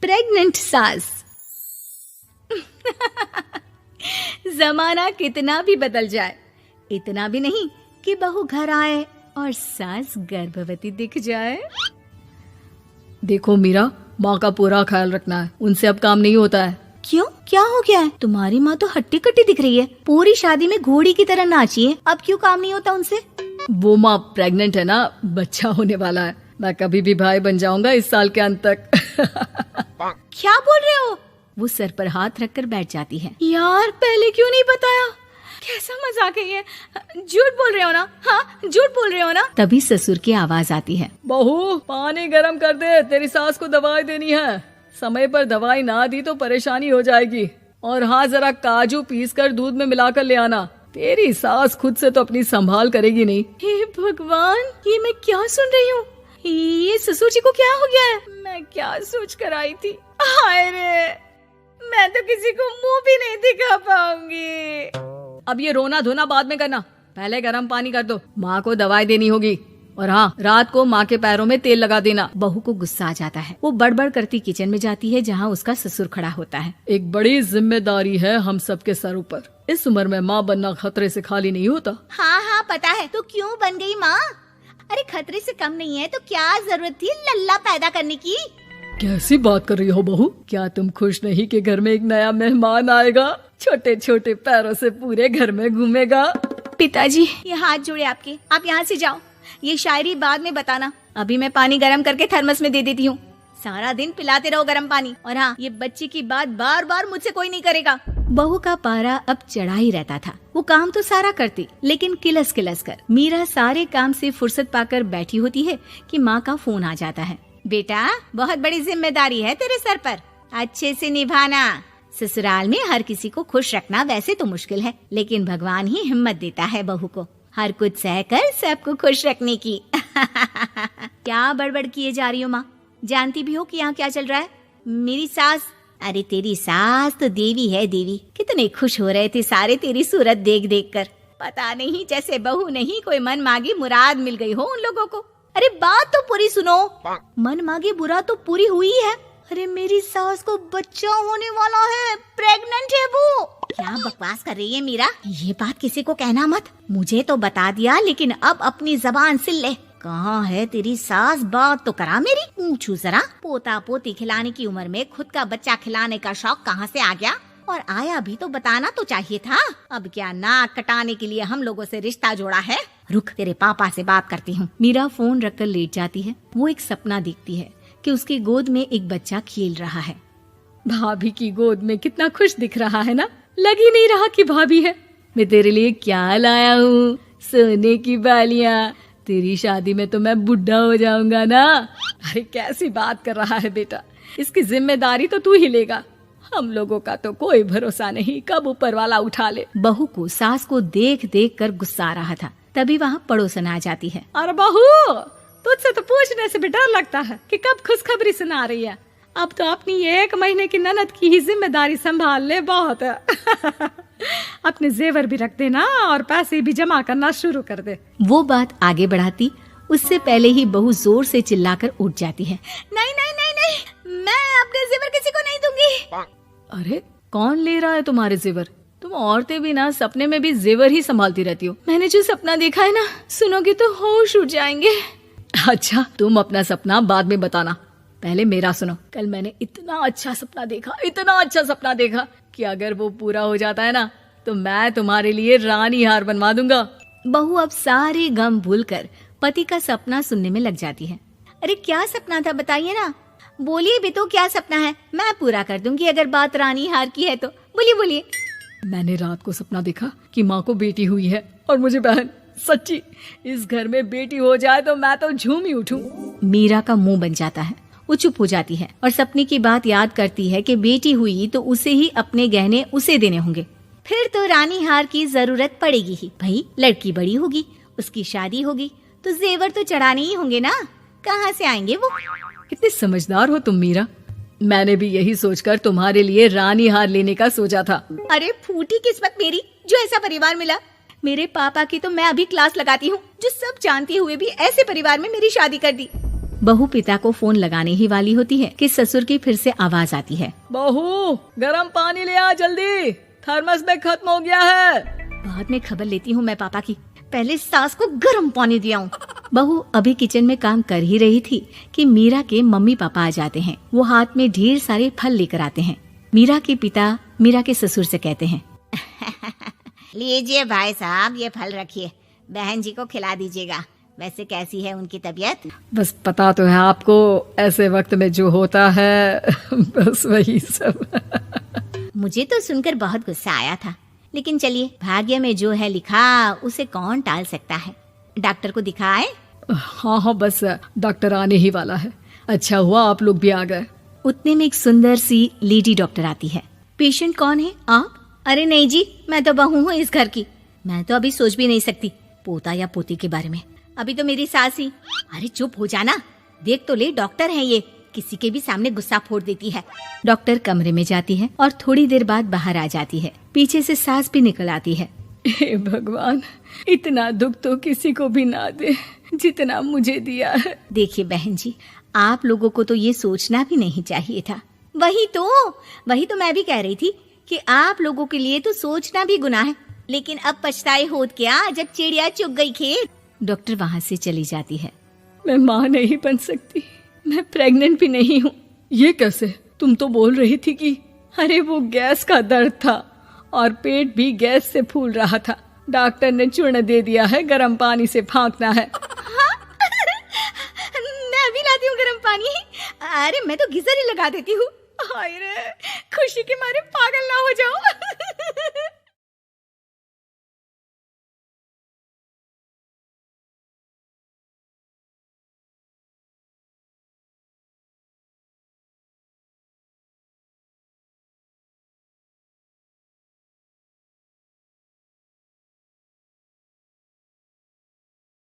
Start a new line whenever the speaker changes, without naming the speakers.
Pregnant सास। जमाना कितना भी बदल जाए, इतना भी नहीं कि बहू घर आए और सास गर्भवती दिख जाए।
देखो मीरा, माँ का पूरा ख्याल रखना है, उनसे अब काम नहीं होता है।
क्यों, क्या हो गया है? तुम्हारी माँ तो हट्टी कट्टी दिख रही है, पूरी शादी में घोड़ी की तरह नाची है, अब क्यों काम नहीं होता उनसे?
वो माँ प्रेग्नेंट है ना, बच्चा होने वाला है। मैं कभी भी भाई बन जाऊंगा इस साल के अंत तक।
क्या बोल रहे हो? वो सर पर हाथ रखकर बैठ जाती है। यार, पहले क्यों नहीं बताया? कैसा मजाक है ये? झूठ बोल रहे हो ना? हाँ, झूठ बोल रहे हो ना? तभी ससुर की आवाज आती है।
बहू, पानी गरम कर दे, तेरी सास को दवाई देनी है। समय पर दवाई ना दी तो परेशानी हो जाएगी। और हाँ, जरा काजू पीस कर दूध में मिलाकर ले आना। तेरी सास खुद से तो अपनी संभाल करेगी नहीं।
हे भगवान, ये मैं क्या सुन रही हूँ? ये ससुर जी को क्या हो गया है? मैं क्या सोच कर आई थी? हाय रे, मैं तो किसी को मुंह भी नहीं दिखा पाऊंगी।
अब ये रोना धोना बाद में करना, पहले गर्म पानी कर दो, माँ को दवाई देनी होगी। और हाँ, रात को माँ के पैरों में तेल लगा देना।
बहू को गुस्सा आ जाता है, वो बड़बड़ करती किचन में जाती है जहाँ उसका ससुर खड़ा होता है।
एक बड़ी जिम्मेदारी है हम सबके सरों पर। इस उम्र में माँ बनना खतरे से खाली नहीं होता।
हाँ हाँ पता है, तो क्यों बन गई माँ? अरे खतरे से कम नहीं है तो क्या जरूरत थी लल्ला पैदा करने की?
कैसी बात कर रही हो बहू? क्या तुम खुश नहीं कि घर में एक नया मेहमान आएगा, छोटे छोटे पैरों से पूरे घर में घूमेगा?
पिताजी, ये हाथ जोड़े आपके, आप यहाँ से जाओ। ये शायरी बाद में बताना, अभी मैं पानी गरम करके थर्मस में दे देती हूँ। सारा दिन पिलाते रहो गरम पानी। और हाँ, ये बच्ची की बात बार बार मुझसे कोई नहीं करेगा। बहू का पारा अब चढ़ा ही रहता था। वो काम तो सारा करती, लेकिन किलस किलस कर। मीरा सारे काम से फुर्सत पाकर बैठी होती है कि माँ का फोन आ जाता है। बेटा, बहुत बड़ी जिम्मेदारी है तेरे सर पर, अच्छे से निभाना। ससुराल में हर किसी को खुश रखना वैसे तो मुश्किल है, लेकिन भगवान ही हिम्मत देता है बहू को हर कुछ सहकर सबको खुश रखने की। क्या बड़बड़ किए जा रही हो माँ? जानती भी हो कि यहाँ क्या चल रहा है? मेरी सास, अरे तेरी सास तो देवी है देवी। कितने खुश हो रहे थे सारे तेरी सूरत देख देख कर। पता नहीं जैसे बहू नहीं कोई मन मांगी मुराद मिल गई हो उन लोगों को। अरे बात तो पूरी सुनो। मन मांगी बुरा तो पूरी हुई है। अरे मेरी सास को बच्चा होने वाला है, प्रेग्नेंट है वो। क्या बकवास कर रही है मीरा? ये बात किसी को कहना मत। मुझे तो बता दिया, लेकिन अब अपनी जबान सिल ले। कहाँ है तेरी सास? बात तो करा मेरी। पूछू जरा, पोता पोती खिलाने की उम्र में खुद का बच्चा खिलाने का शौक कहाँ से आ गया? और आया भी तो बताना तो चाहिए था। अब क्या नाक कटाने के लिए हम लोगों से रिश्ता जोड़ा है? रुक, तेरे पापा से बात करती हूँ। मीरा फोन रखकर लेट जाती है। वो एक सपना देखती है कि उसकी गोद में एक बच्चा खेल रहा है।
भाभी की गोद में कितना खुश दिख रहा है ना, लग ही नहीं रहा कि भाभी है। मैं तेरे लिए क्या लाया हूँ, सोने की बालियाँ। तेरी शादी में तो मैं बुढ़ा हो जाऊंगा ना। अरे कैसी बात कर रहा है बेटा, इसकी जिम्मेदारी तो तू ही लेगा। हम लोगों का तो कोई भरोसा नहीं, कब ऊपर वाला उठा ले।
बहू को सास को देख देख कर गुस्सा आ रहा था। तभी वहाँ पड़ोसन आ जाती है।
अरे बहू, तुझसे तो पूछने से भी डर लगता है कि कब खुशखबरी सुना रही है। अब तो अपनी 1 महीने की ननद की ही जिम्मेदारी संभाल ले, बहुत है। अपने जेवर भी रख देना और पैसे भी जमा करना शुरू कर दे।
वो बात आगे बढ़ाती उससे पहले ही बहू जोर से चिल्लाकर उठ जाती है। नहीं नहीं नहीं नहीं, मैं अपने जेवर किसी को नहीं दूंगी।
अरे कौन ले रहा है तुम्हारे जेवर? तुम औरतें भी ना सपने में भी जेवर ही संभालती रहती हो।
मैंने जो सपना देखा है ना, सुनोगे तो होश उड़ जाएंगे।
अच्छा, तुम अपना सपना बाद में बताना, पहले मेरा सुनो। कल मैंने इतना अच्छा सपना देखा कि अगर वो पूरा हो जाता है ना तो मैं तुम्हारे लिए रानी हार बनवा दूंगा।
बहू अब सारे गम भूलकर पति का सपना सुनने में लग जाती है। अरे क्या सपना था, बताइए ना। बोलिए भी तो, क्या सपना है? मैं पूरा कर दूंगी अगर बात रानी हार की है तो। बोलिए बोलिए।
मैंने रात को सपना देखा कि माँ को बेटी हुई है और मुझे बहन। सच्ची, इस घर में बेटी हो जाए तो मैं तो झूम ही उठूं।
मीरा का मुंह बन जाता है। वो चुप हो जाती है और सपने की बात याद करती है कि बेटी हुई तो उसे ही अपने गहने उसे देने होंगे। फिर तो रानी हार की जरूरत पड़ेगी ही। भाई लड़की बड़ी होगी, उसकी शादी होगी तो जेवर तो चढ़ाने ही होंगे ना, कहाँ से आएंगे वो?
कितनी समझदार हो तुम मीरा। मैंने भी यही सोचकर तुम्हारे लिए रानी हार लेने का सोचा था।
अरे फूटी किस्मत मेरी जो ऐसा परिवार मिला। मेरे पापा की तो मैं अभी क्लास लगाती हूँ, जो सब जानते हुए भी ऐसे परिवार में मेरी शादी कर दी। बहू पिता को फोन लगाने ही वाली होती है कि ससुर की फिर से आवाज आती है।
बहू, गरम पानी ले आ जल्दी, थर्मस में खत्म हो गया है।
बाद में खबर लेती हूँ मैं पापा की, पहले सास को गर्म पानी दिया हूँ। बहू अभी किचन में काम कर ही रही थी कि मीरा के मम्मी पापा आ जाते हैं। वो हाथ में ढेर सारे फल लेकर आते हैं। मीरा के पिता मीरा के ससुर से कहते हैं, लीजिए भाई साहब, ये फल रखिए, बहन जी को खिला दीजिएगा। वैसे कैसी है उनकी तबीयत?
बस पता तो है आपको, ऐसे वक्त में जो होता है बस वही सब।
मुझे तो सुनकर बहुत गुस्सा आया था, लेकिन चलिए, भाग्य में जो है लिखा उसे कौन टाल सकता है। डॉक्टर को दिखाए?
हाँ, बस डॉक्टर आने ही वाला है। अच्छा हुआ आप लोग भी आ गए।
उतने में एक सुंदर सी लेडी डॉक्टर आती है। पेशेंट कौन है आप? अरे नहीं जी, मैं तो बहू हूँ इस घर की। मैं तो अभी सोच भी नहीं सकती पोता या पोती के बारे में, अभी तो मेरी सास ही। अरे चुप हो जाना, देख तो ले, डॉक्टर है ये, किसी के भी सामने गुस्सा फोड़ देती है। डॉक्टर कमरे में जाती है और थोड़ी देर बाद बाहर आ जाती है। पीछे से सास भी निकल आती है।
हे भगवान, इतना दुख तो किसी को भी ना दे जितना मुझे दिया है।
देखिए बहन जी, आप लोगों को तो ये सोचना भी नहीं चाहिए था। वही तो मैं भी कह रही थी कि आप लोगों के लिए तो सोचना भी गुनाह है, लेकिन अब पछताए होत क्या जब चिड़िया चुग गई खेत। डॉक्टर वहाँ से चली जाती है।
मैं माँ नहीं बन सकती, मैं प्रेग्नेंट भी नहीं हूँ। ये कैसे? तुम तो बोल रही थी कि अरे वो गैस का दर्द था और पेट भी गैस से फूल रहा था। डॉक्टर ने चूर्ण दे दिया है, गर्म पानी से फांकना है।
मैं अभी लाती हूँ गर्म पानी। अरे मैं तो गीजर ही लगा देती हूँ।
हाय रे, खुशी के मारे पागल ना हो जाओ।